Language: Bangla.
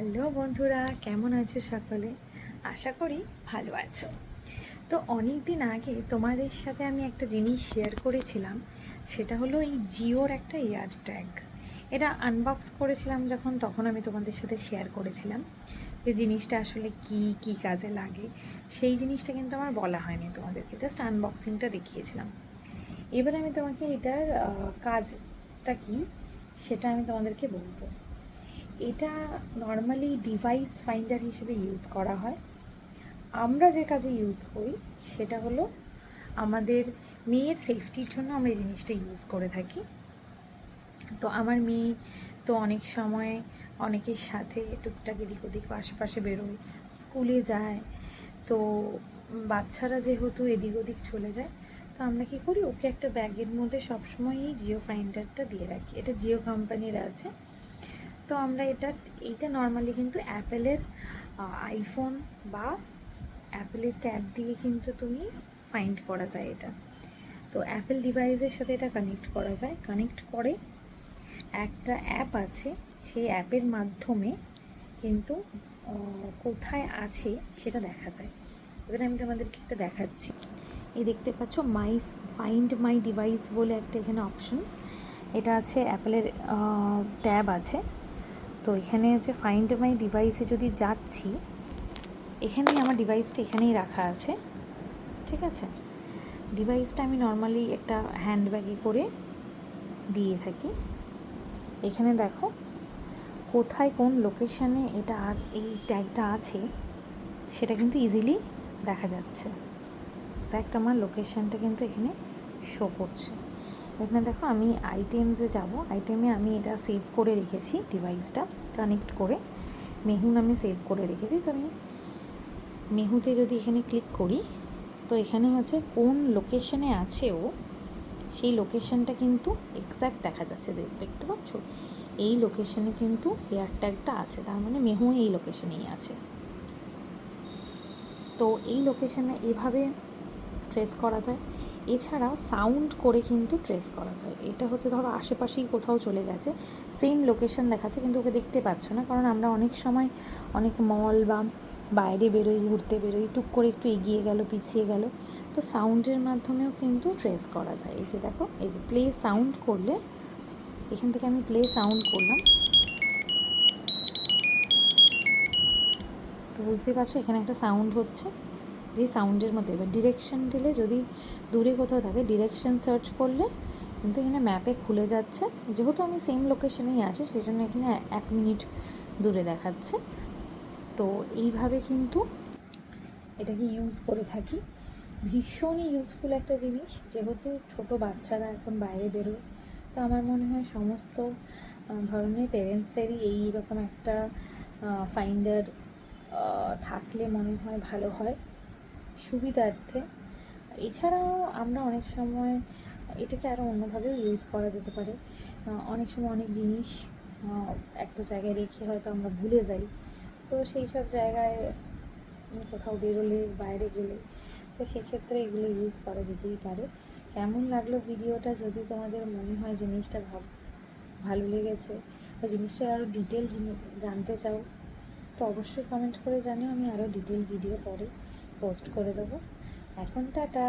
হ্যালো বন্ধুরা, কেমন আছো সকলে? আশা করি ভালো আছো। তো অনেক দিন আগে তোমাদের সাথে আমি একটা জিনিস শেয়ার করেছিলাম, সেটা হলো এই জিওর একটা ইয়ার ট্যাগ। এটা আনবক্স করেছিলাম যখন, তখন আমি তোমাদের সাথে শেয়ার করেছিলাম যে জিনিসটা আসলে কি কাজে লাগে। সেই জিনিসটা কিন্তু আমার বলা হয়নি তোমাদেরকে, জাস্ট আনবক্সিংটা দেখিয়েছিলাম। এবার আমি তোমাকে এটার কাজটা কি সেটা আমি তোমাদেরকে বলবো। এটা নর্মালি ডিভাইস ফাইন্ডার হিসেবে ইউজ করা হয়। আমরা যে কাজে ইউজ করি সেটা হলো আমাদের মেয়ের সেফটির জন্য আমরা এই জিনিসটা ইউজ করে থাকি। তো আমার মেয়ে তো অনেক সময় অনেকের সাথে টুকটাক এদিক ওদিক আশেপাশে বেরোয়, স্কুলে যায়। তো বাচ্চারা যেহেতু এদিক ওদিক চলে যায়, তো আমরা কী করি, ওকে একটা ব্যাগের মধ্যে সবসময় এই জিও ফাইন্ডারটা দিয়ে রাখি। এটা জিও কোম্পানির আছে। তো আমরা এইটা নর্মালি কিন্তু অ্যাপেলের আইফোন বা অ্যাপেলের ট্যাব দিয়ে কিন্তু তুমি ফাইন্ড করা যায় এটা। তো অ্যাপেল ডিভাইসের সাথে এটা কানেক্ট করা যায়। কানেক্ট করে একটা অ্যাপ আছে, সেই অ্যাপের মাধ্যমে কিন্তু কোথায় আছে সেটা দেখা যায়। এবার আমি তোমাদেরকে একটা দেখাচ্ছি। এই দেখতে পাচ্ছ ফাইন্ড মাই ডিভাইস বলে একটা এখানে অপশন। এটা আছে অ্যাপেলের ট্যাব আছে। তো এখানে হচ্ছে ফাইন্ড মাই ডিভাইসে যদি যাচ্ছি, এখানেই আমার ডিভাইসটা এখানেই রাখা আছে, ঠিক আছে। ডিভাইসটা আমি নর্মালি একটা হ্যান্ডব্যাগে করে দিয়ে থাকি। এখানে দেখো কোথায় কোন লোকেশানে এটা এই ট্যাগটা আছে সেটা কিন্তু ইজিলি দেখা যাচ্ছে। এক্স্যাক্ট আমার লোকেশানটা কিন্তু এখানে শো করছে। এখানে দেখো আমি আইটেমসে যাব, আইটেমে আমি এটা সেভ করে রেখেছি, ডিভাইসটা কানেক্ট করে মেহু নামে সেভ করে রেখেছি। তো আমি মেহুতে যদি এখানে ক্লিক করি, তো এখানে হচ্ছে কোন লোকেশনে আছে ও, সেই লোকেশনটা কিন্তু এক্স্যাক্ট দেখা যাচ্ছে। দেখতে পাচ্ছ এই লোকেশনে কিন্তু এয়ার ট্যাগটা আছে, তার মানে মেহু এই লোকেশনেই আছে। তো এই লোকেশনে এভাবে ট্রেস করা যায়। এছাড়াও সাউন্ড করে কিন্তু ট্রেস করা যায়। এটা হচ্ছে ধরো আশেপাশেই কোথাও চলে গেছে, সেম লোকেশন দেখাচ্ছে কিন্তু ওকে দেখতে পাচ্ছ না, কারণ আমরা অনেক সময় অনেক মল বা বাইরে বেরোই, ঘুরতে বেরোই, টুক করে একটু এগিয়ে গেল, পিছিয়ে গেল, তো সাউন্ডের মাধ্যমেও কিন্তু ট্রেস করা যায়। এই যে দেখো, এই যে প্লে সাউন্ড করলে, এখান থেকে আমি প্লে সাউন্ড করলাম, তো বুঝতে পারছো এখানে একটা সাউন্ড হচ্ছে। যে সাউন্ডের মধ্যে এবার ডিরেকশন দিলে, যদি দূরে কোথাও থাকে ডিরেকশন সার্চ করলে কিন্তু এখানে ম্যাপে খুলে যাচ্ছে। যেহেতু আমি সেম লোকেশনেই আছি সেই জন্য এখানে 1 মিনিট দূরে দেখাচ্ছে। তো এইভাবে কিন্তু এটাকে ইউজ করে থাকি। ভীষণই ইউজফুল একটা জিনিস, যেহেতু ছোট বাচ্চারা এখন বাইরে বেরোয়। তো আমার মনে হয় সমস্ত ধরনের পেরেন্টসদেরই এইরকম একটা ফাইন্ডার থাকলে মনে হয় ভালো হয়, সুবিধার্থে। এছাড়াও আমরা অনেক সময় এটাকে আরও অন্যভাবেও ইউজ করা যেতে পারে। অনেক সময় অনেক জিনিস একটা জায়গায় রেখে হয়তো আমরা ভুলে যাই, তো সেই সব জায়গায় কোথাও বেরোলে, বাইরে গেলে, তো সেক্ষেত্রে এগুলো ইউজ করা যেতেই পারে। কেমন লাগলো ভিডিওটা? যদি তোমাদের মনে হয় জিনিসটা ভালো লেগেছে বা জিনিসটা আরও ডিটেল জানতে চাও, তো অবশ্যই কমেন্ট করে জানিও, আমি আরও ডিটেল ভিডিও পরে পোস্ট করে দেবো। এখন টাটা।